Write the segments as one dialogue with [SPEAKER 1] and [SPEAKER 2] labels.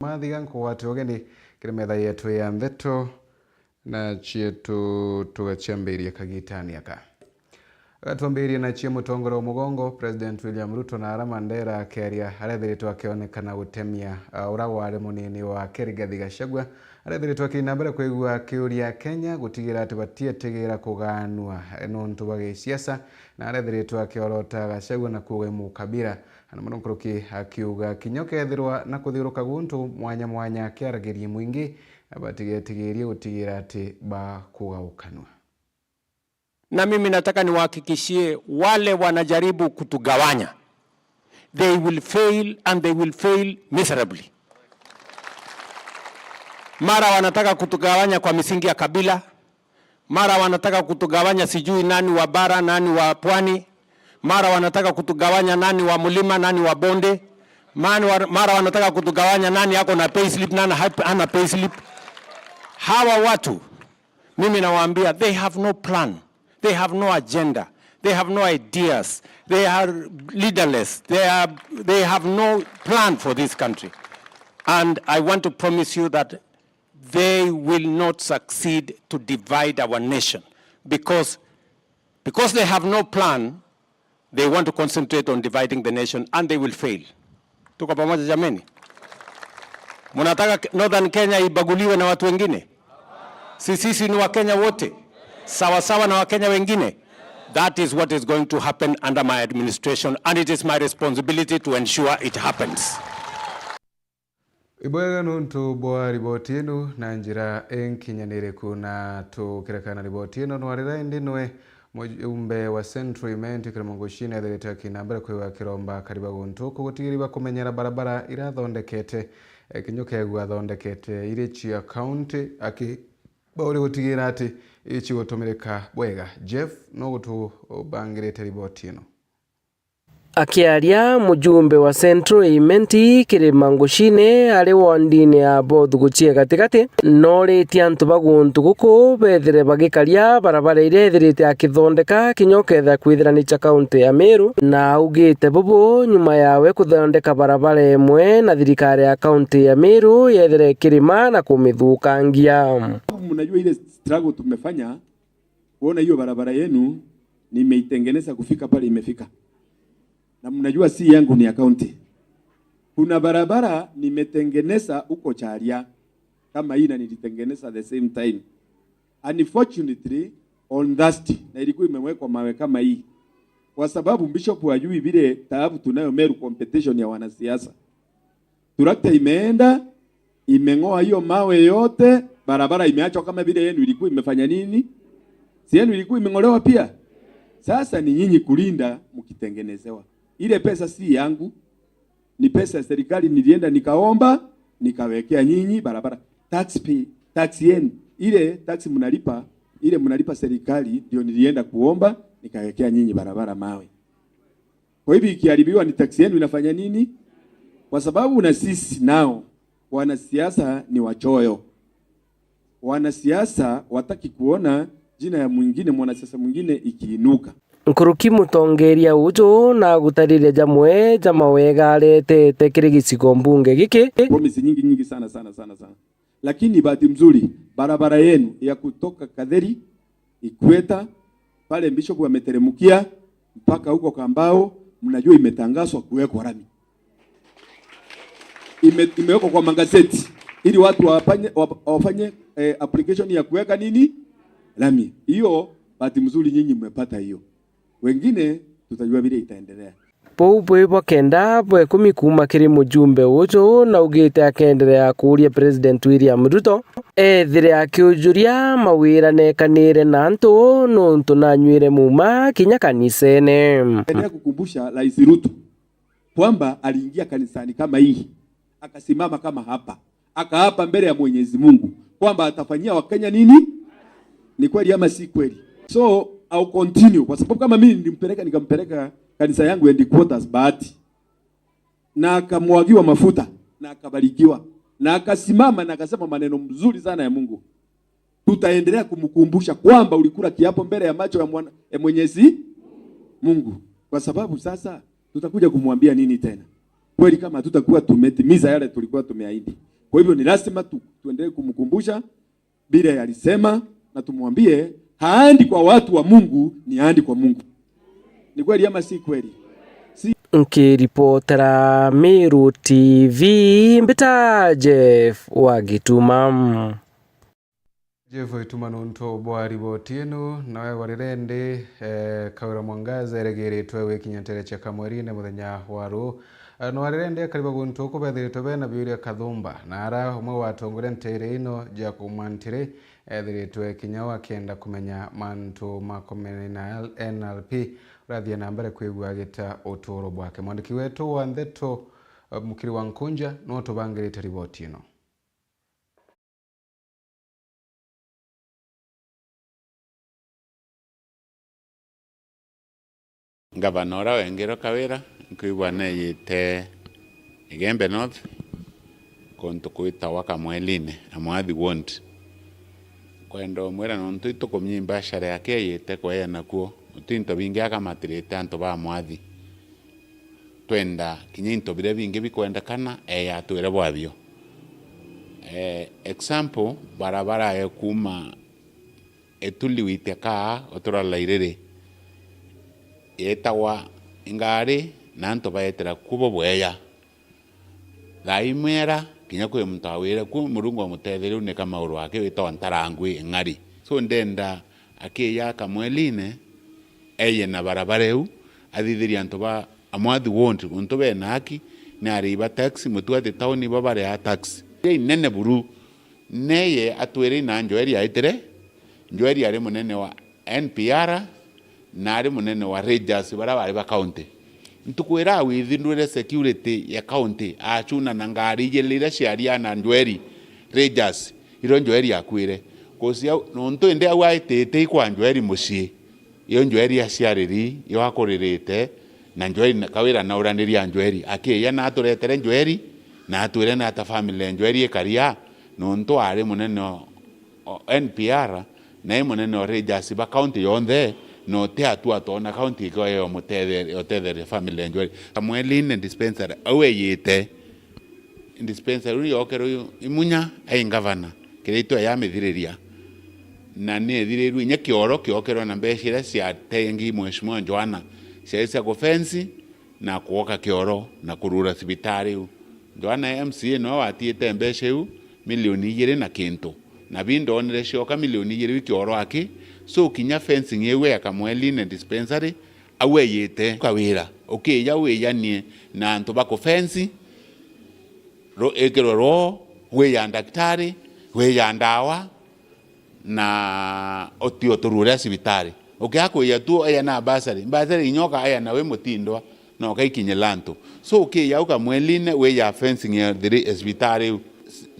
[SPEAKER 1] mathiga nkuwate ugeni kiri metha yetu ya ndeto na chietu tugachambiria kagitani aka gatwambiria na chie mutongoro mugongo President William Ruto na Arama Mandera akeria arethiritwo akionekana gutemia uragwari munini wa Rigathi Gachagua arethiritwo akinambere kwigua kiuria Kenya gutigira ati batietegira kuganwa nontu bagi siasa na arethiritwo akiorota Gachagua na kuga mukabira ana munonkoroki akiuga kinyokethirwa na kuthiuruka guntu mwanya mwanya akiaragirie mwingi abatigetigirie gutigira ati ba kugaukanwa.
[SPEAKER 2] Na mimi nataka niwahakikishie wale wanajaribu kutugawanya, they will fail and they will fail miserably. Mara wanataka kutugawanya kwa misingi ya kabila, mara wanataka kutugawanya sijui nani wa bara nani wa pwani, mara wanataka kutugawanya nani wa mlima nani wa bonde, mara wanataka kutugawanya nani yako na payslip nani hana payslip. Hawa watu mimi nawaambia they have no plan. They have no agenda. They have no ideas. They are leaderless. They have no plan for this country. And I want to promise you that they will not succeed to divide our nation because they have no plan. They want to concentrate on dividing the nation and they will fail. Tuko pamoja jameni? Munataka Northern Kenya ibaguliwe na watu wengine? Sisi ni wa Kenya wote. Sawa sawa na Wakenya wengine. That is what is going to happen under my administration and it is my responsibility to ensure it happens.
[SPEAKER 1] Ibwega nuntu bwa riboti inu na njira enkinyanire kuna tukirekana riboti inu nwarira indinwe mujumbe wa Central Imenti Kiramangoshine atherete akinambere kwiwa kiromba kariba guntu kugutigiriba kumenyera barabara irathondekete kinyokegwa thondekete irichi account bauri gutigira ati ichi gutumirika bwega. Jeff no gutu bangirete riboti ino
[SPEAKER 3] akiaria mujumbe wa Central Imenti Kiramangoshine ari wondine ya bothu guchie gatigati noreti antu baguntu guku bethere bagikaria barabara irethirite akithondeka kinyoketha kwithiranicha kaunti ya Meru na augite bubu nyuma yawe kuthondeka barabara emwe na thirikari ya kaunti ya Meru yethere kirima na kumithukangia.
[SPEAKER 4] Mnajua ile struggle tumefanya kuona hiyo barabara yenu nimeitengeneza kufika pale imefika. Na mnajua si yangu ni akaunti. Kuna barabara nimetengeneza huko Charia kama hii na nilitengeneza the same time. Unfortunately on Thursday na ilikuwa imewekwa mawe kama hii. Kwa sababu bishop hajui vile taabu tunayo Meru competition ya wanasiasa. Turakta imeenda imeng'oa hiyo mawe yote, barabara imeachwa kama vile yenu ilikuwa imefanya nini? Si yenu ilikuwa imeng'olewa pia. Sasa ni nyinyi kulinda mkitengenezewa. Ile pesa si yangu, ni pesa ya serikali nilienda nikaomba, nikawekea nyinyi barabara. Tax yenu, ile tax mnalipa, ile mnalipa serikali ndio nilienda kuomba, nikawekea nyinyi barabara mawe. Kwa hivyo ikiharibiwa ni tax yenu inafanya nini? Kwa sababu na sisi nao wanasiasa ni wachoyo. Wanasiasa wataki kuona jina ya mwingine mwanasiasa mwingine ikiinuka.
[SPEAKER 3] Nkuruki mutongeria ujo na gutarire jamwe jamawega aretete kiri gicigo mbunge giki
[SPEAKER 4] promise nyingi sana. Lakini bahati mzuri barabara yenu ya kutoka Kadheri Ikweta pale Bishop ameteremukia mpaka huko Kambao, mnajua imetangazwa kuwekwa rami. Imewekwa kwa magazeti ili watu wafanye application ya kuweka nini? Rami. Hiyo bahati mzuri nyinyi mmepata hiyo. Wengine tutajua vile itaendelea.
[SPEAKER 3] Bwe bakenda bwe kumi kuma kiri mujumbe ujo na ugite akendelea kuria President William Ruto ethire akiujuria mawira nekanire na antu nontu nanywire muma kinya kanisene.
[SPEAKER 4] Endelea kukumbusha Rais Ruto kwamba aliingia kanisani kama hii, akasimama kama hapa, akaapa mbele ya Mwenyezi Mungu kwamba atafanyia Wakenya nini? Ni kweli ama si kweli? So au continue kwa sababu kama mimi nikampeleka kanisa yangu headquarters Bahati na akamwagiwa mafuta na akabarikiwa na akasimama na akasema maneno mzuri sana ya Mungu. Tutaendelea kumkumbusha kwamba ulikula kiapo mbele ya macho ya Mwenyezi Mungu, kwa sababu sasa tutakuja kumwambia nini tena? Kweli kama tutakuwa tumetimiza yale tulikuwa tumeahidi. Kwa hivyo ni lazima tuendelee kumkumbusha bila alisema, na tumwambie haandi kwa watu wa Mungu, ni haandi kwa Mungu. Ni kweli ama si kweli?
[SPEAKER 3] Nkiripotera Meru TV mbita Jeff Wagitumam.
[SPEAKER 1] Jeff Wagitumam nunto bwari botieno nawe warirende kawira mwangaza eregeretwe wekinyantere cha kamwerine muthenya waru no warirende kariba guntu kubethiritwe bena biuria kathumba na ara umwe watongore ntere ino ja kumantire ethiritwe kinyawa kenda kumenya mantu makomena NLP rathia na mbere kwigua gita uturo bwake. Mwandiki wetu wa Ntheto Mukiri wa Nkunja no tubangirite riboti ino.
[SPEAKER 5] Gavanora Wengero Kawira nkuigua neyite Igembe North kontu kuita waka mweline amwathi wont kwendo mwera nontu itukumyi mbashara yake yite kwaya nakuo utinto bingi akamatirite antu ba mwathi twenda kinyinto bire bingi bikwenda kana ya twere bwabyo example barabara ya kuma etuliwite ka otorala irere yetawa ingari nanto baetera kubo bweya laimera kinya kwe mtawira ku murungu amutethero ne kama uru wake wito ntarangwi ngari so ndenda akiya kamweline eye na barabareu athithiria antu ba amwathi wonti untu be naki na ariba taxi mutuate town babare ya taxi nene buru neye atwere na njoeri aitere njoeri ari munene wa NPR na ari munene wa Rangers barabare ba county ntukwira withindure security ya county achuna na ngari yelira ciaria na njoeri Rangers iro njoeri akwire kosia nontu ende awaitete kwa njoeri mucie iyo njoeri aciariri yo akoririte na njoeri kawira na uraniria njoeri akiya na aturetere njoeri na atwire na ta family njoeri ekaria nontu ari munene NPR na munene Rangers ba county yonthe no te atua tona county ko yo muthethere family njoeri kamweline dispensary aweyite dispensary yo kero imunya ai governor kirito ya mithiriria na ne thiriru nya kioro kiokero na mbeshira cia tengi mheshimiwa Joana cia go fence na kuoka kioro na kurura sibitari Joana MCA no atiete mbesheu milioni 2 na kinto na bindo onere shoka milioni 2 kioro aki so kinya fencing yewe akamweline dispensary aweyite kawira okay ya weyanie na antu bako fence ro ekero ro we ya daktari we ya ndawa na otio turure sibitari okay akoya tu aya na basari inyoka aya na we mutindwa no kaikinye lanto so okay ya ukamweline we ya fencing ya 3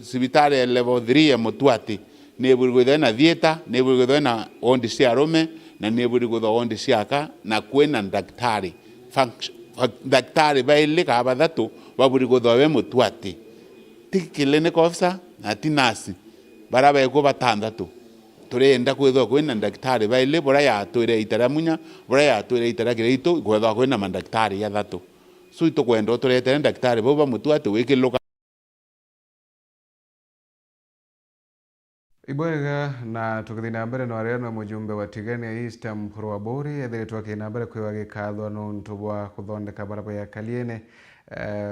[SPEAKER 5] sibitari level 3 ya mutuati neburi na dieta neburi na ondi cia rome na neburi ondi ciaka na kwena daktari daktari baile ka bathatu baburi we mutuati tikilene kofsa na tinasi baraba yego batandatu turenda kwetho kwena daktari baile bora ya twire itaramunya bora ya twire itarakirito kwetho kwena mandaktari ya thatu so itokwenda turete daktari bo bamutuati wikiloka
[SPEAKER 1] Ibwega na tukithina mbere no ariana mujumbe wa tigani ya Eastern Murwabori ethiritwe kina mbere kwiwa gikathwa nontu bwa kuthondeka barabara ya Kaliene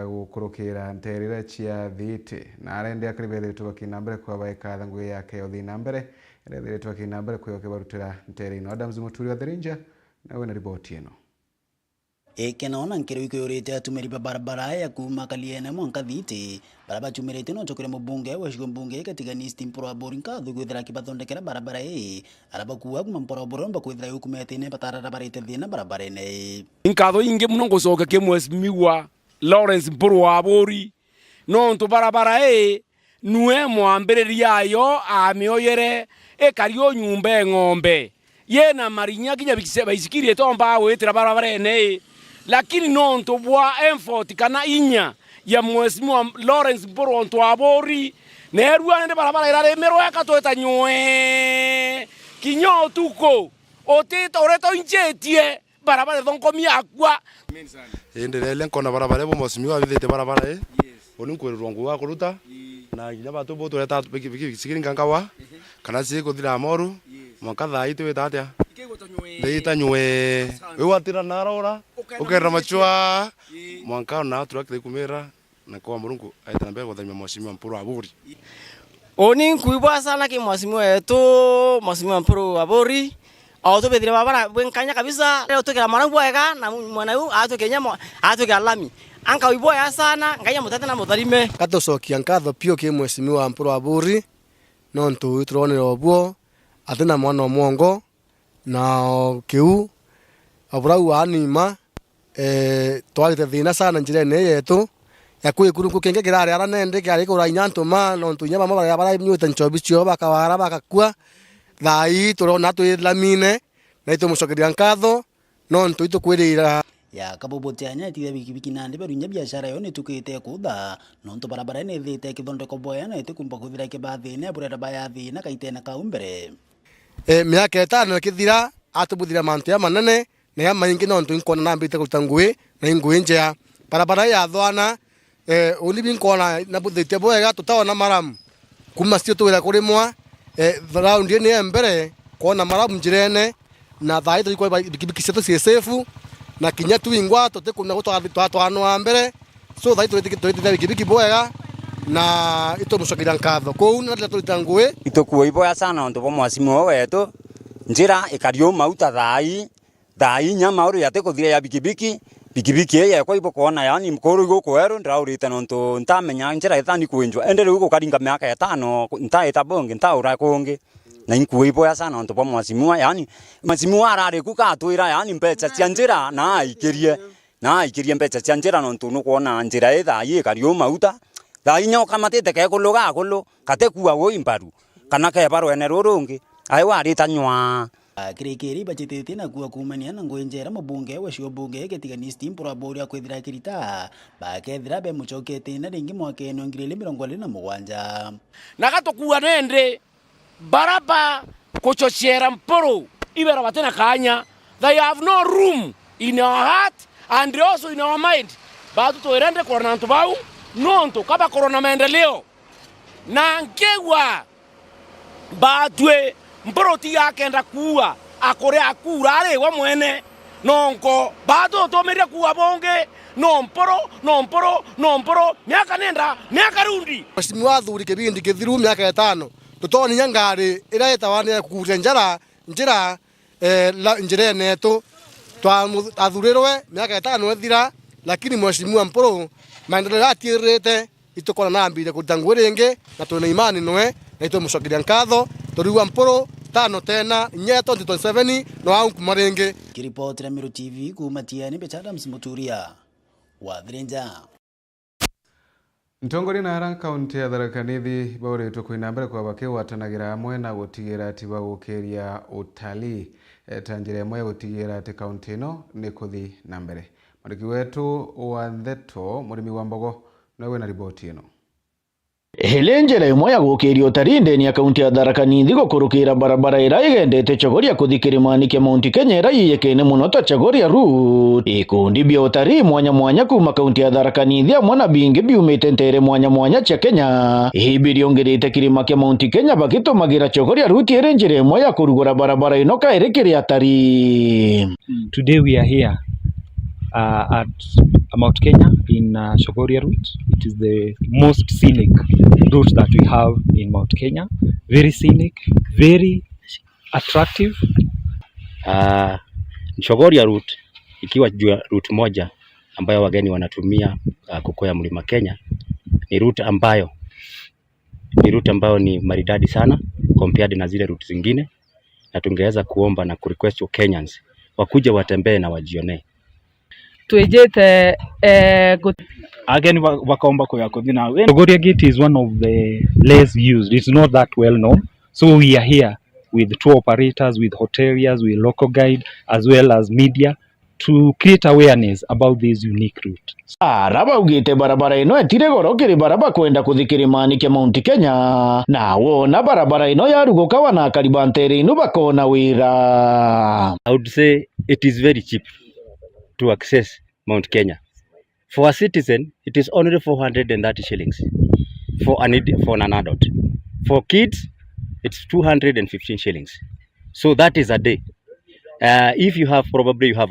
[SPEAKER 1] gukurukira nterira cia thiti na arende akribe ethiritwe kina mbere kwiwa gikatha ngui yake uthina mbere ethiritwe kina mbere kwiwa kibarutira nterino. Adams Muturi wa Thirinja nawe na ripoti ino.
[SPEAKER 6] Ekenona nkero ikiorete atumeri barabara ya kuma Kaliene mwanka thiti barabara chumerete no chokere mbunge wa shigo mbunge katika Eastern Murwabori nkathu gwithira kibathondekera barabara araba kuwa kuma Murwabori mba kwithira yukumete ne batarara barite thina barabara ene
[SPEAKER 2] nkathu inge muno ngocoka ke mwesimiwa Lawrence Murwabori no ntu barabara nue mwambiriria yo amioyere ekario nyumba ng'ombe yena marinya kinya bikiseba isikirie tomba wetira barabara ene lakini no ntu bwa effort kana inya ya mwesimiwa Lawrence Murwabori nerua nde barabara irare merwa katweta nywe kinyo tuko otito ureto inchetie barabara thonkomia akwa
[SPEAKER 7] endelele nkona barabara bo mwesimiwa bithite barabara oni nkwererwa nguwa kuruta na ginya batu bo tureta biki sikiringa ngawa kana ci kuthira moru mwaka thai twita atia ndeita nywe wiwatira narora ukerra machwa mwaka na turakire kumira na kwa Murungu aita mbele guthamia mwashimia Mpuru Aburi.
[SPEAKER 8] Oni nkuibwa sana ki mwasimu wetu mwasimu Mpuru Aburi au to bedire babara bwenkanya kabisa leo tukira marangu wega na mwana huyu atoke lami anka uiboya sana nganya mutata na mutarime
[SPEAKER 9] katocokia nkatho pio ki mwesimu Mpuru Aburi no ntu turonera obuo atena mwana mwongo na kiu aburau anima twalite thina sana njirene yetu ya kwikuru kenge kirare ara nende kyari kura inyantuma no ntunya mama bara nyuta nchobi cio bakawara bakakua thai turona twilamine na itumucokeria nkatho no ntu itukwirira
[SPEAKER 6] ya kabobote anya tire bikibiki nande berunya biashara yo nitukite kutha no ntu barabara ne thite kithondeko boya na itikumba kuthira kibathi ne burera baya thina kaitena kaumbere
[SPEAKER 9] miaka 5 kithira atubuthira mantu ya manene na ya maingi no ntu inkona nambite kutangui na ingui njea barabara ya thwana ulibi nkona na buthite boya tutaona maramu kuma sio tuwira kurimwa round ni embere kona maramu njirene na thai tulikuwa bikibiki setu si safe na kinya tuingwa tote kuna gutwatwanwa mbere so thai tulitithia bikibiki boya na ito mucokeria nkatho kou na tulitangui
[SPEAKER 10] itokuwa iboya sana ndo bo mwasimu wetu njira ikario mauta thai nyama uri yate kuthira ya bikibiki ye kwa ibo kona yani mkoro goko ero ndaurite nonto ntamenya njira ethani kuenjwa endere uko karinga miaka 5 ntaita bonge ntaura konge na inkuwe iboya sana nonto bo mwasimu yani mwasimu arare kukatwira yani mbecha cia njira na ikirie mbecha cia njira nonto nukuona njira thai ikario mauta thai nyoka matete ke kuluga kulu katekuwa wo imbaru kana ke baro ene rurungi ai wari tanywa
[SPEAKER 6] kirikiri bachitete na kuwa kumania na ngwenjera mubunge wa cio bunge getiganisti Mpuru Aburi akwithira kirita bakethira be muchokete na ringi mwakeno 2027
[SPEAKER 2] na gatukuwa nende baraba kuchochera Mpuru ibera batena kanya. They have no room in our heart and also in our mind. Batu tuerende korona ntubau nonto kaba korona maendeleo na nkewa batwe Mpuru ti akenda kuwa akore akura ale wa mwene nonko batu tomeria kuwa bonge no Mpuru miaka nenda miaka rundi
[SPEAKER 9] mwasimu wathuri kibindi kithiru miaka 5 tutoni nyangari ira etawane kukuria njira njira netu twathurirwe miaka 5 ethira lakini mwasimu Mpuru maendeleo atirite itukona nambire kutangu ringi na tuna imani nwe na itumucokeria nkatho turiwa Mpuru tano tena nyeto 27 no au kumaringi.
[SPEAKER 6] Kiripoti ya Miru TV kumatiani Bechada Msimuturia Wadhirinja.
[SPEAKER 1] Ntongori na haranka kaunti ya Tharaka Nithi bauretwo kwina mbere kwa bakiwatanagira hamwe na gutigira ati bagukiria utalii tanjira imwe gutigira ati kaunti ino ni kuthi na mbere. Mwandiki wetu wa Ntheto murimi wa mbogo nawe na ripoti ino.
[SPEAKER 11] Helenjera imwe ya gukiria utalii ndeni ya kaunti ya Tharaka Nithi gukurukira barabara ira igendete Chogoria kuthi Kirimani kia Mount Kenya ira yiyekaine muno ta Chogoria Route. Ikundi bia utalii mwanya kuma kaunti ya Tharaka Nithi amwe na bingi biumite ntere mwanya cia Kenya ihibiriongerete kirima kia Mount Kenya bagitumagira Chogoria Route ira njira imwe ya kurugura barabara ino kairekiria atalii.
[SPEAKER 12] Today we are here at Mount Kenya in Chogoria Route. It is the most scenic route that we have in Mount Kenya. Very scenic, very attractive.
[SPEAKER 13] Chogoria Route ikiwa route moja ambayo wageni wanatumia kukwea mlima Kenya, ni route ambayo ni maridadi sana compared na zile route zingine, na tungeweza kuomba na kurequest Kenyans wakuja watembee na wajione.
[SPEAKER 14] Tuejete
[SPEAKER 12] again wakaomba kwa kuthina. Chogoria Gate is one of the less used. It's not that well known. So we are here with tour operators, with hoteliers, with local guide, as well as media to create awareness about this unique route.
[SPEAKER 11] Araba ugite barabara ino etire goro kiri baraba kwenda kuthi Kirimani kia Mount Kenya na wona barabara ino yaruguka wana karibantere ino bakona wira.
[SPEAKER 13] I would say it is very cheap to access Mount Kenya. For a citizen, it is only 430 shillings. for an adult. For kids, it's 215 shillings. So that is a day. If you have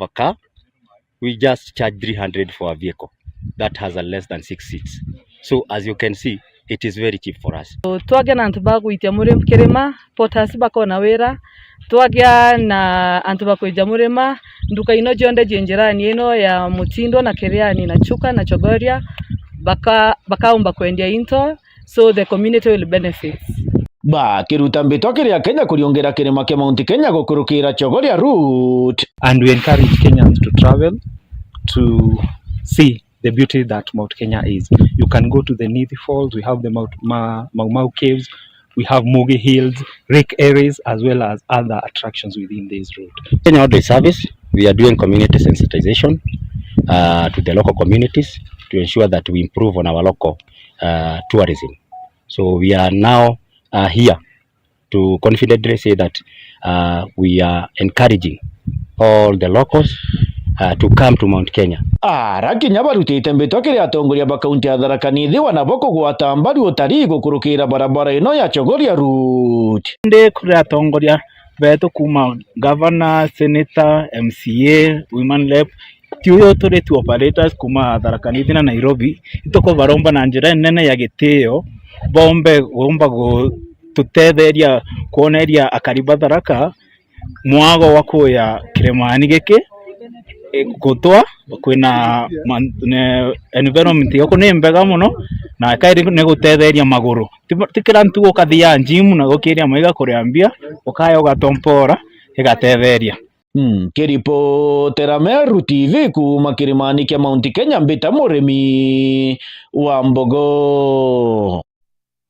[SPEAKER 13] a car, we just charge 300 for a vehicle that has a less than 6 seats. So as you can see, it is very cheap for us.
[SPEAKER 14] Twagya na antu baguitia murima kirima potasi bakona wira twagya na antu bakuija murima nduka ino jonde jenjerani ino ya Mutindo na Kiriani na Chuka na Chogoria bakaumba kwendia into, so the community will benefit.
[SPEAKER 11] Kiruta mbito kiria Kenya kuriongera kirima kia Mount Kenya gukurukira Chogoria route.
[SPEAKER 12] And we encourage Kenyans to travel to see the beauty that Mount Kenya is. You can go to the Nithi Falls, we have the Mau Mau Caves, we have Mugi Hills, Rick Areas, as well as other attractions within this route.
[SPEAKER 13] Kenya Outreach Service, we are doing community sensitization to the local communities to ensure that we improve on our local tourism. So we are now here to confidently say that we are encouraging all the locals to come to Mount Kenya.
[SPEAKER 11] Rakinya barutite mbito kiria atongoria ba kaunti ya Tharaka Nithi wanaboko gwata mbari utalii gukurukira barabara ino ya Chogoria route.
[SPEAKER 12] Ndi kuri atongoria beto kuma governor, senator, MCA, women rep tiyo turi tu operators kuma Tharaka Nithi na Nairobi itoko baromba na njira nene ya gitio bombe go tutetheria kuoneria akariba Tharaka mwago wako ya kiremani geke gutwa kwina environment yako ni mbega muno na kairi ne gutetheria maguru tikira ntugo kathia gym na gukiria maiga kuriambia ukaya ugatompora igatetheria.
[SPEAKER 11] Kiripotera Meru TV kuma kirimani kia Mount Kenya mbita murimi wa mbogo.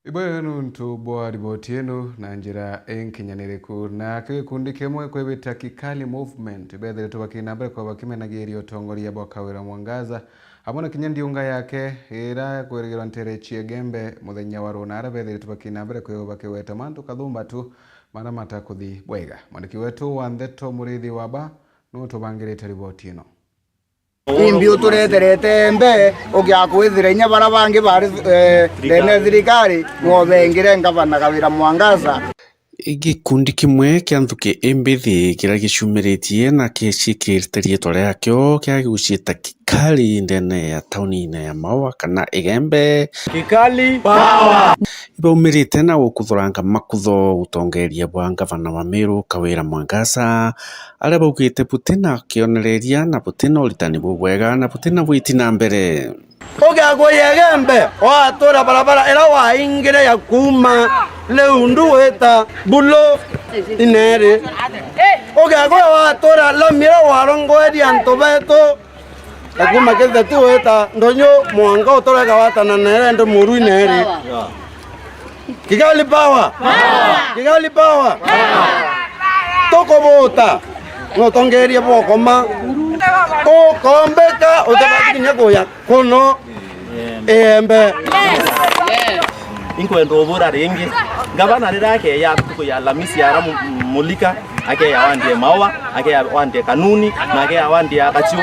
[SPEAKER 1] Iboyenu ntubwa riboti yenu na njira enkinyaniriku na kikundi kimwe kwebita Kikali movement bethere tubakina mbere kwa bakimenagiri otongoria bwa Kawira Mwangaza amona kinyandiunga yake ira kweregera ntere Chiembe muthenya wa runara bethere tubakina mbere kwa bakiweta mantu kathumba tu mana matakuthi bwega mwandiki wetu wa Ndeto Murithi waba no tubangirite riboti ino.
[SPEAKER 15] Imbi utureterete mbe ugiakwithira inya barabangi bari dene thirikari ngobengire ngavana Kawira Mwangaza.
[SPEAKER 16] Gikundi kimwe kia nthuki imbithi kiria gicumiritie na kicikirite rietwa riakio kia guciita Kikali ndene ya tauni-ini ya Maua kana Igembe.
[SPEAKER 15] Kikali power
[SPEAKER 16] ibaumirite na gukuthuranga makutho utongeria bwa ngavana wa Meru Kawira Mwangaza aria baugite butina kionereria na butina uritani bwega na butina bwitina mbere.
[SPEAKER 15] Ogagwo Igembe watura barabara era waingire ya kuma leundu weta bulo inere ogagwo watura lomira warongoeria ntobeto akuma kenda tu weta ndonyo mwanga utoraga watana nere ndo muru inere. Kikali power Kikali power toko bota ngotongeria bokoma okombeka utabatikinya goya kono embe
[SPEAKER 17] inkwendo obura ringi gavana rirake ya tuko ya Lamisi ara mulika ake ya wandie Maua ake ya wandie Kanuni na ake ya wandie Akachu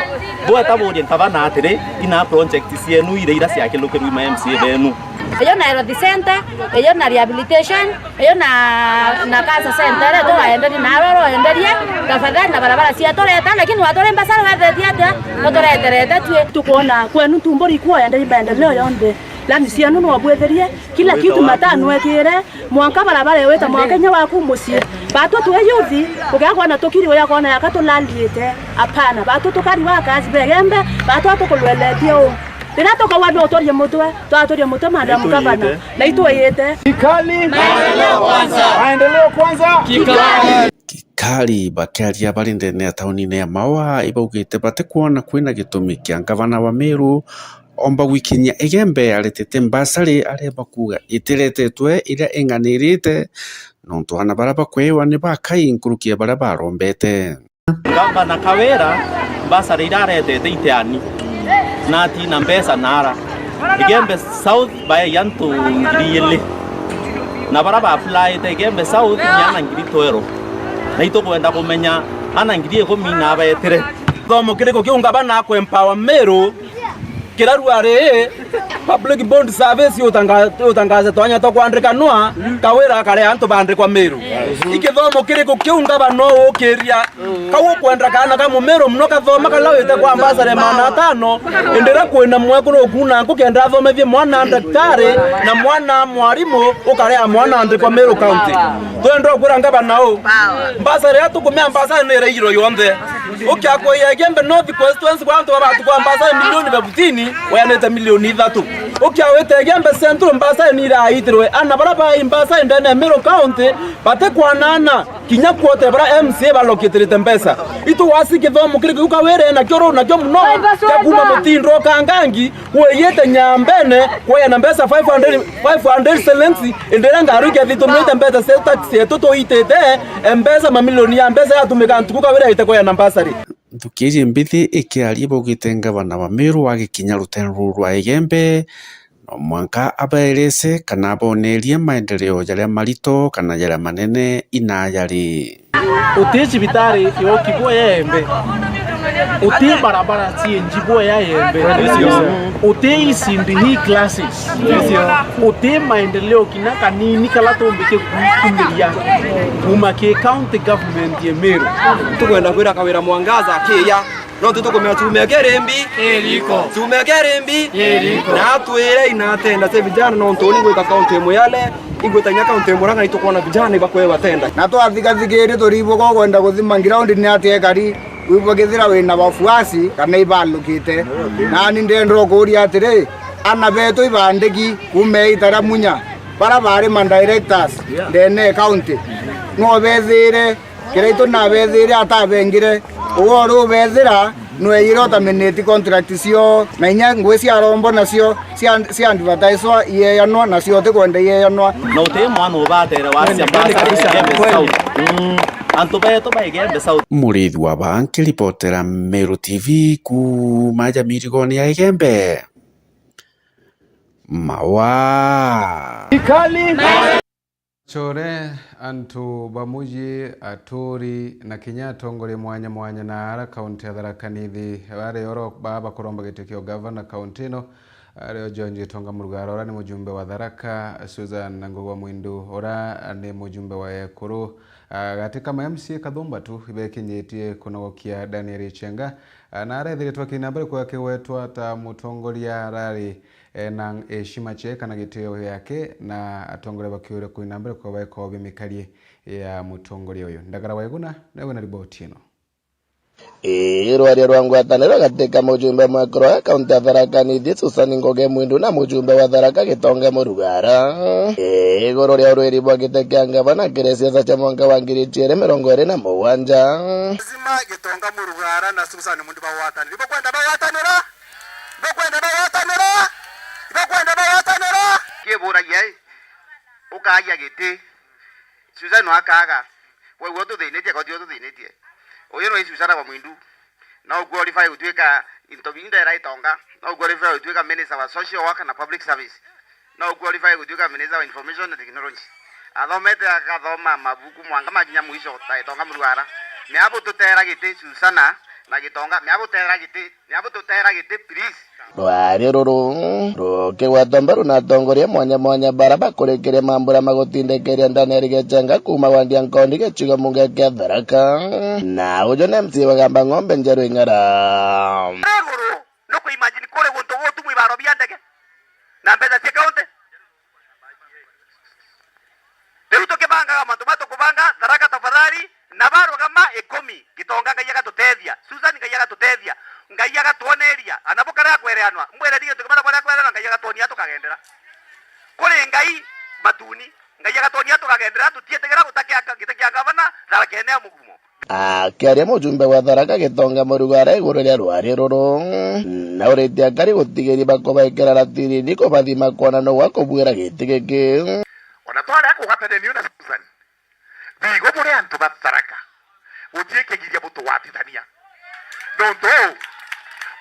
[SPEAKER 17] bo atabodi ntavana atire ina project sienu ire ira siake lokeru ma MCA benu
[SPEAKER 18] eyo na health center eyo na rehabilitation eyo na cancer center to aenderi na roro enderie tafadhali na barabara cia toreta lakini watore mbasara wathetia ata toreterete
[SPEAKER 19] tukona kwenu tumbori kwa enderi maendeleo yonde lani cianu no bwetherie kila kitu matanwekire mwanka barabara yeta mwakenya waku mucie batu tu yuthi ukagwa na tokiri oya kona yakatulaliete apana batu tukari wakazi begembe batu tukulweletie o Tirato kwa wadu otoria mutwe, twatoria mutwe madam gavana. Na itoyete.
[SPEAKER 15] Kikali maendeleo kwanza. Maendeleo kwanza.
[SPEAKER 16] Kikali bakiaria bari ndene ya tauni-ini ya Maua ibaugite bate kuona kwina gitumi kia ngavana wa Meru omba gwikinyia Igembe aretete mbasari areba kuga itiretetwe iria inganirite nontu hana baraba kwewa ni bakai nkurukia baraba rombete.
[SPEAKER 17] Gavana Kawira mbasari iretete iteani nati na mbesa nara Igembe South by yantu ngiriyele na baraba apply te Igembe South nyana ngiri toero na ito kwenda kumenya ana ngiriye ko mina abetere thomo kiriko kiungabana ko empower Meru kiraru are public bond service utangaza twanya to kwandrikanwa kawira kare antu bandikwa Meru ikithomo kiriko kiungaba no ukiria kawo kwenda kana kama Meru mno kathoma kalawite kwa ambassador mana tano endera kwina mweko no kuna ngukenda thomethie mwana daktari na mwana mwarimu ukarea mwana andikwa Meru county twendo kwira ngaba nao ambassador yatu kumya ambassador ne reiro yonde ukiako yegembe North Constituency kwa antu babatu kwa ambassador milioni 50 wayaneta milioni 3 ukiawete gembe central ambassador ni raitirwe ana baraba ambassador ndene Meru county bate kwanana kinya kwote bara MCA baloketerete mpesa itu wasi kithomo kiri ukawere na kyoro na kyo mno kuma mutindo kangangi weyete nyambene kwa na mpesa 500 selensi endera ngaruke thitumite mpesa se tax yetu to itete mpesa mamilioni ya mpesa yatumika ntukuka wera ite kwa na mpasa
[SPEAKER 16] Thukirie mbithi ikiaria baugite ngavana wa Meru agikinya rutendo rwa Igembe no mwanka abaeleze kana abonerie maendeleo jaria marito kana jaria manene inayari
[SPEAKER 17] uti cibitari yo kibwo yembe uti barabara cienjibwo ya yembe uti isindi hii classes uti maendeleo kina kanini kala tombike kumiria kuma ke county government ya Meru tukwenda kwira kawira mwangaza kiya no tutukomea tumegerembi eriko tumegerembi eriko na tuire inatenda se vijana no ntoni gweka county moyale igwetanya county moranga itokona vijana bakwe batenda
[SPEAKER 15] na to athigazigiri turibo ko kwenda guthima ground ni atie kari wibogethira wina bafuasi kana ibalukite na ni ndendo kuria atire ana beto ibandiki kume itara munya para bari man directors ndene county no bezire kireito na bezire atabengire uwo bezira no yiro terminate contract cio na inya ngwe cia rombo nacio cia advertise ye yanwa nacio te kwenda ye yanwa
[SPEAKER 17] no te mwana ubatera wasia basa antu beto baigembe sauti
[SPEAKER 16] Murithi wa banki reportera Meru TV kuma Jamirigoni ya Igembe mawa
[SPEAKER 1] ikali chore antu bamuji aturi na kinya tongole mwanya mwanya na ara kaunti ya Tharaka Nithi wale yoro baba kuromba gitekio governor kaunti no leo Jonji Tonga Murugara ora ni mujumbe wa Tharaka Susan Ngogwa Mwindu ora ni mujumbe wa Ekuru katika MCA Kathumba tu ibekinyetie kunogokia Daniel Chenga na arethiretwa kinambere kwake wetwa ta mutongoria rari na heshima cheka na giteo yake na atongole bakiure kuinambere kwa weko bimikarie ya mutongoria uyu ndagara waiguna nawe na riboti ino
[SPEAKER 20] Rwaria rwa ngwataniro katika mujumbe mwakro ya kaunti ya Tharaka Nithi Susan Ngogwa Mwindu na mujumbe wa Tharaka Gitonga Murugara igoro ria urwiri bwa gitekia ngavana kiresiasa cha mwaka wa 2027
[SPEAKER 15] lazima Gitonga Murugara na Susan Mundu bawatanira bokwenda bawatanira kibura ye ukaya giti Susan wakaga wewe wotu thinetie kwa dio thinetie oyo no Susan wa Mwindu na qualify utweka intobinda era Itonga na qualify utweka minister wa social work na public service na qualify utweka minister wa information and technology athomete akathoma mabuku mwanga makinya mwisho ta Itonga Murugara me abo tutera gite Susana na Gitonga me abo tutera gite please
[SPEAKER 20] rwaria ruru rukigwatomba runatongoria mwanya mwanya bara bakurekeria mambura magutindekeria Daniel Gechenga kuma wandia nkondi gicigo munge kia Tharaka na ujo ne MCA wagamba ng'ombe njeru ing'ara
[SPEAKER 15] reguru no ku imagine kore gonto wotu mwibaro byandege na mbeza cia kaunti deruto kibanga kama tomato kubanga Tharaka tafadhali na baro kama 10 Gitonga ngayaga tutethia Susan ngayaga tutethia ngayaga tuoneria anabokara kwereanwa mwere dio tukimara bora kwereanwa ngayaga tuonia tukagendera kuri ngai matuni ngayaga tuonia tukagendera tutietegera gutakia gitakia gavana Tharaka enea mugumo
[SPEAKER 20] akiaria mujumbe wa Tharaka Gitonga Murugara iguru ria rwaria ruru na uritia ngari gutigiri bakobaikira ratiri niko bathima kuona no gwakubwira giti giki
[SPEAKER 15] onatwara kugatene niuna Susan bigo muri antu ba Tharaka utieke giria butu watithania donto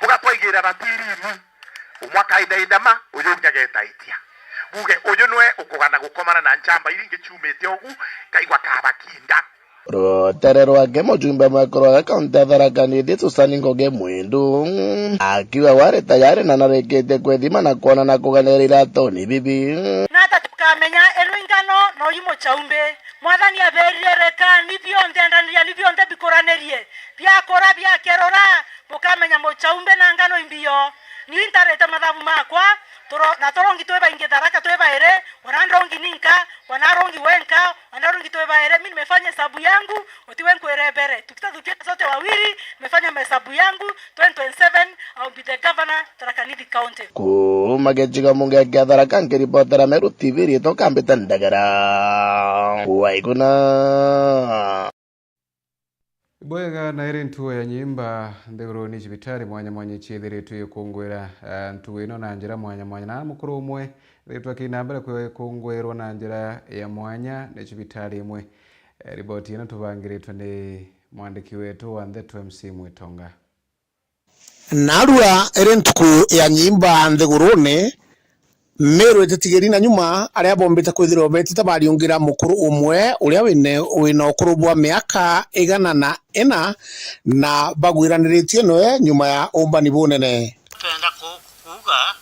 [SPEAKER 15] bugatwaigira ratiri umwaka idaidama uyu ngagetaithia buge uyu nwe ukugana gukomana na njamba iringe chumete ogu kaigwa kabakinda
[SPEAKER 20] Rutere rwake mujumbe mwekuru wa kaunti ya Tharaka Nithi Susan Ngugi Mwindu akiwa wari tayari na narekete kwethima na kuona na kuganirira toni bibi
[SPEAKER 21] nata tukamenya elwingano no yimo chaumbe mwathani aberire reka nibionde ndania nibionde bikoranerie byakora byakerora mukamenya mo chaumbe na ngano imbio ni intarete mathabu makwa na torongi tweba inge Tharaka tweba ere wanarongi ninka wanarongi wenka wanarongi tweba ere mimi nimefanya hesabu yangu utiwe nkuerebere tukitatukia sote wawili nimefanya hesabu yangu 2027 I'll be the governor Tharaka Nithi County
[SPEAKER 20] kumagejiga munge ya Tharaka nkiripotera Meru TV rito kambita ndagara waikuna
[SPEAKER 1] Bwega na iri ntuwe ya nyimba ndeguru ni chibitari mwanya chiethire tuye kungwira ntuwe ino na njira mwanya na mukuru umwe ritwa kinambere kwe kungwirwa na njira ya mwanya ni chibitari imwe riboti ino tubangiritwe ni mwandiki wetu wa Nthetu MC Mwitonga
[SPEAKER 22] narua iri ntuku ya nyimba ndegurune Meru ititigiri na nyuma aria bombite kwithirwo betite bariungira mukuru umwe uria wina ukuru bwa miaka 104 na bagwiraniritio noe nyuma ya umbani bunene
[SPEAKER 23] penda kuga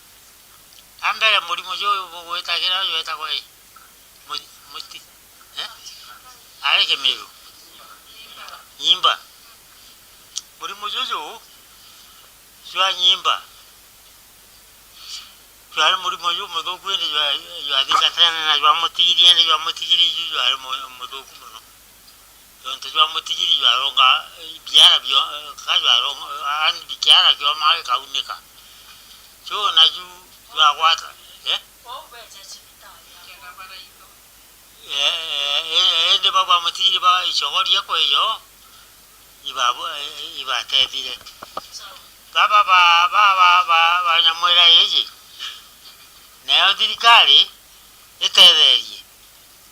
[SPEAKER 23] ambere murimo jo bugwetagira yo etagwa muti areke Meru nyimba murimo jojo jwa nyimba jwa murimo yo mudoku ene jwa adikatana na jwa mutigiri ene jwa mutigiri jwa mudoku muno yonto jwa mutigiri jwa ronga biara byo ka jwa ronga an biara jwa mare kaunika jo na ju jwa kwata ende baba mutigiri ba ishogori yako yo iba tedire baba nyamwera yeje nayo thirikari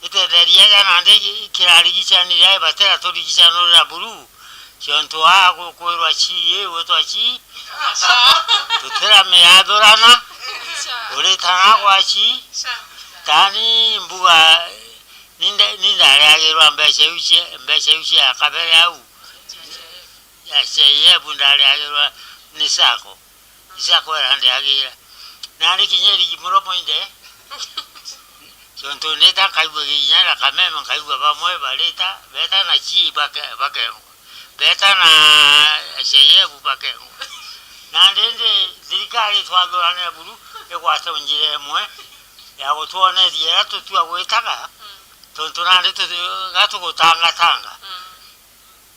[SPEAKER 23] itetherie ganande kirari gichanire batera turigichanurira buru chonto ago kwirwa chiye wetwa chi tutera meadorana ore tana kwachi tani mbuga ninda yagerwa mbese uche akabere au yaseye bundale yagerwa nisako era ndagira nari kinyeri kimuromo inde chonto neta kaibwe kinyara kamema kaibwe bamwe baleta beta na chi bakengo beta na sheyebu bakengo nandende zirikali twadorane buru ekwata njire mwe ya gutwone diera tutua gwetaka tonto nande gato gutanga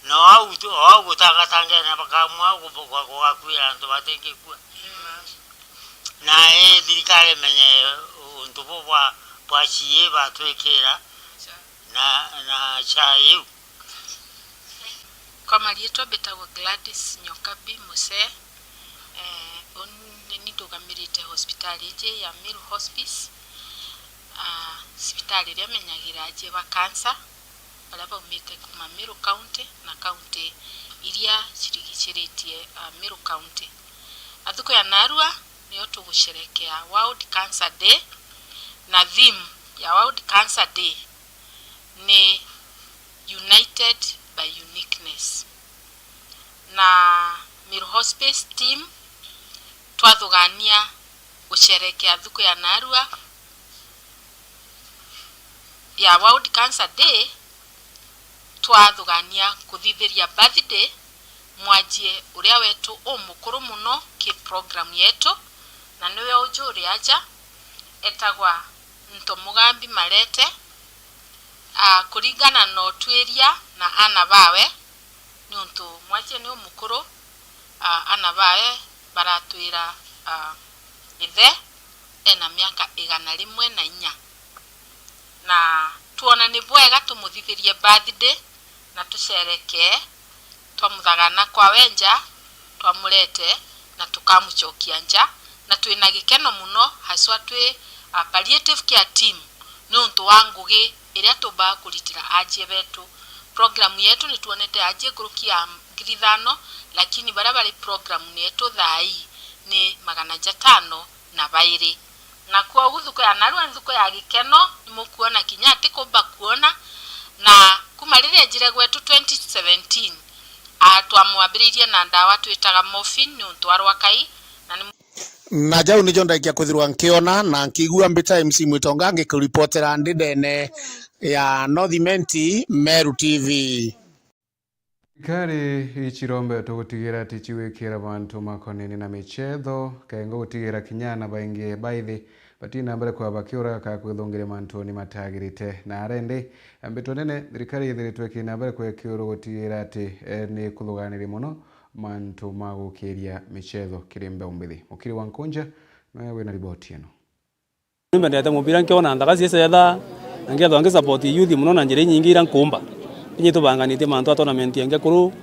[SPEAKER 23] no au gutanga na bakamwa kwa kwira ndo batenge kwa na dirikale menye ntubo bwa chiye batwekera na chayu
[SPEAKER 24] kama lieto betago Gladys Nyokabi Muse nitugamirite hospitali je ya Meru Hospice hospitali ya menyagira je ba cancer balaba umite kuma Meru County na county iria chirigichiritie Meru County athuko ya Narua niyo tugusherekea World Cancer Day na theme ya World Cancer Day ni United by Uniqueness na Meru Hospice team twathugania gusherekea thuko ya Narua ya World Cancer Day twathugania kuthithiria birthday mwajie uria wetu umukuru muno ki program yetu na niwe ujuri aja etagwa Ntomugambi Marete kurigana no tweria na ana bawe nuntu mwajie ni umukuru ana bawe baratwira ithe ena miaka 104 na tuona ni bwega tumuthithirie birthday na tushereke twamuthagana kwa wenja twamurete na tukamuchokia nja na twina gikeno muno haswa twi palliative care team nuntu wangugi iria tuba kuritira ajie betu program yetu ni tuonete ajie gurukia 500 lakini barabara program yetu thai ni 502 na kwa guthuko ya Narua nthuko ya gikeno nimukuona kinyati kumba kuona na kumarire agenjire gwetu 2017 twamwambiririe na ndawa twitaga morphine ni untwarwa kai
[SPEAKER 22] na jau nijo ndaikia kwithirwa nkiona na nkigua mbita MC Mwitonga ngikiripotera ndidene ya Northimenti Meru TV.
[SPEAKER 1] Kari ichirombe tugutigira tichiwikira bantu makonini na michetho kaengo gutigira kinyana baingi baithi batina mbere kwa bakiura ka kwithongire mantu ni matagirite na arende ambito nene thirikari ithiritwe kina mbere kwa kiuru gutigira ati ni kuluganiri muno mantu magukiria michetho kirimbe umbithi mukiri wa Nkonja nawe wina riboti eno
[SPEAKER 3] ndete mubira nkiona ndagazi yetha ngetho nge support youth muno na njire nyingi ira nkumba kinyi tubanganite mantu atonament yenge kuru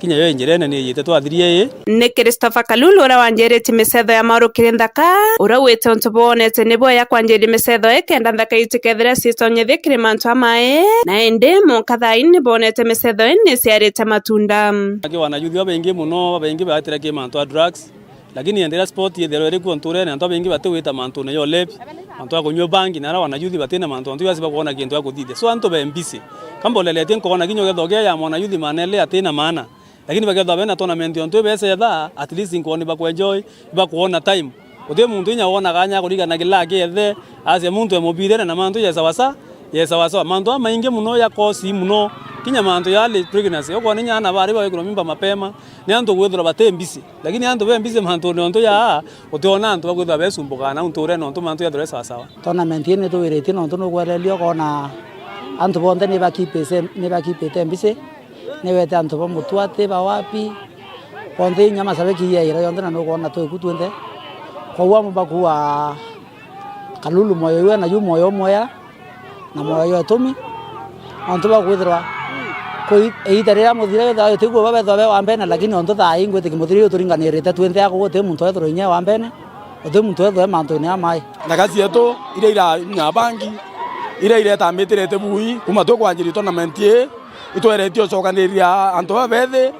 [SPEAKER 3] kinya yo njirene ni yite twathirie
[SPEAKER 4] ni Christopher Kalulu ura wanjerete misetho ya marukire ndaka ura wete ontubonete nibo ya kwanjeri misetho ekenda ndaka itikethira sistonye thikire mantu amae na ende munkathaini bonete misetho ni ciarite matunda
[SPEAKER 3] aki wana youth abengi muno abengi batira ki mantu a drugs lakini endera sport yethero eri kuonture na antu abengi batewita mantu na yo lepi antu akonyo bangi na wana youth batena mantu antu yasiba kuona kintu akuthide so antu bembisi kambolele tin kuona kinyo gethoge ya mwana youth manele atena maana lakini bagetho bena tournament onto bese yatha at least ngoni bakwenjoy bakuona time uthi muntu inya wona ganya kuriga na gila gethe ase muntu emobire na mantu yesa mantu amainge muno ya kosi muno kinya mantu yale pregnancy okoni nyana bari ba mimba mapema ni antu gwethura batembisi lakini antu bembisi mantu nonto ya utiona antu bagwethura besumbukana unture nonto mantu ya dore sawa
[SPEAKER 5] tournament ni tuwirete nonto no gwelelio kona antu bonde ni bakipete mbisi ni wete antu ba mutwate ba wapi bonde nyama sabeki ya ira yonde na no kona to kutwende kwa wa mbakuwa Kalulu moyo we na yu moyo moya na moyo atomi antu ba gwithirwa ko itarira muthire wetha yo tiguo babetho be wambene lakini onto tha ingwe tikimuthirio yo turinganirite twende ya gote muntu ethro inya wambene othe muntu etho mantu ni amai
[SPEAKER 3] ndagazi yetu ira nyabangi ira tametirete bui kuma to kwanjiri tournament ye itweretio cokaniria antu babethe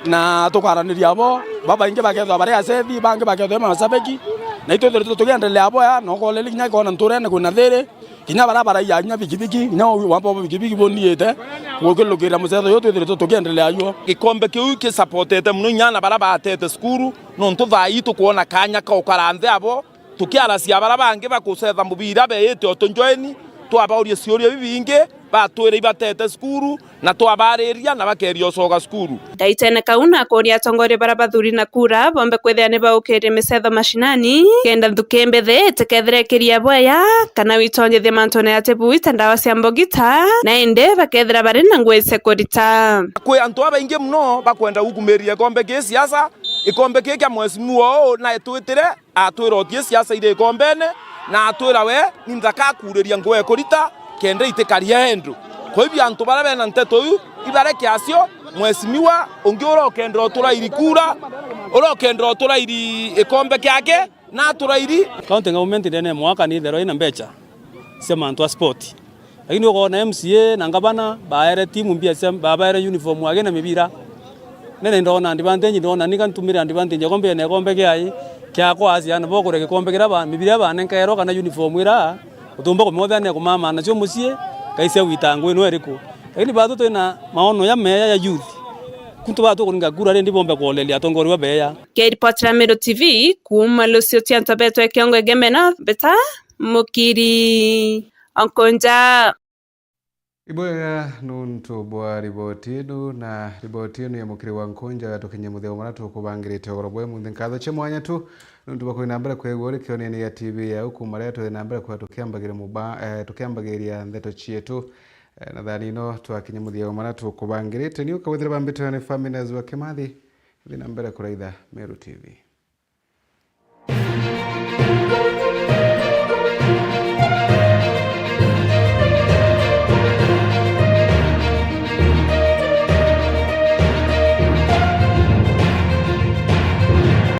[SPEAKER 3] na tukwaraniria bo baba inge baketho bare asethi bange baketho masabeki na itweretio tugendelea abo ya no koleli nya kona nturene kuna there kinya barabara ya nya bikibiki nya wambo bikibiki boniete gukilukira musetho yo twethiretio tugendelea yo
[SPEAKER 7] gikombe kiu ki supportete muno nyana baraba atete skuru no ntutha itu kuona kanya ka ukaranthe abo tukiaracia baraba ange bakusetha mubira beete otonjoeni twabaurie ciuria bibinge batwire ibatete skuru na twabariria na bakerio coga skuru
[SPEAKER 4] daitene kauna kuri atongore barabathuri na kura bombe kwethia ne baukire misetho mashinani kenda thukembe the tekethire kiria boya kana witonje the mantone atebu itandawa cia mbogita na ende bakethira bari na ngwese korita
[SPEAKER 7] kwe antu abainge muno bakwenda gukumeria kombe ki siasa ikombe ki kya mwesimu na etwitire atwirotie siasa ire kombene na atwira we nindaka kureria ngwe korita kende itekaria endo koibi antu barabe na nteto yu ibare kiasio mwesimiwa ongiora okendro oturairi kura orokendro oturairi ikombe kyake na aturairi
[SPEAKER 3] county government ndene mwaka ni thero ina mbecha sema antu sport lakini uko na MCA na ngabana baere timu mbia sema baere uniform wage na mibira nene ndona advantage ndona nikantumira advantage kombe ne kombe kyai kyako asiana bokore gikombe kiraba mibira bane nkaero kana uniform ira utumba ko modane ko mama na cio mucie kaise witangu ino eriko lakini bado tena maono ya meya ya youth kuntu bado kuringa gura ndi bombe kolelia atongori wa beya
[SPEAKER 4] Report la Meru TV kuma Lucio Tianta Beto ekiongo egemena beta mukiri Nkonja
[SPEAKER 1] Iboya nuntu bwa ribotinu na ribotinu ya mukiri wa Nkonja tukinye mutheo maratu kubangirite orobwe mu nkatho chemwanya tu nuntu bako inambira kwegore kionene ya TV ya huku mareto inambira kwa tukiambagira tukiambagiria ndeto chietu na thani no twakinye mutheo maratu kubangirite ni ukawithira bambito ne family wa Kimathi inambira kuraitha Meru TV.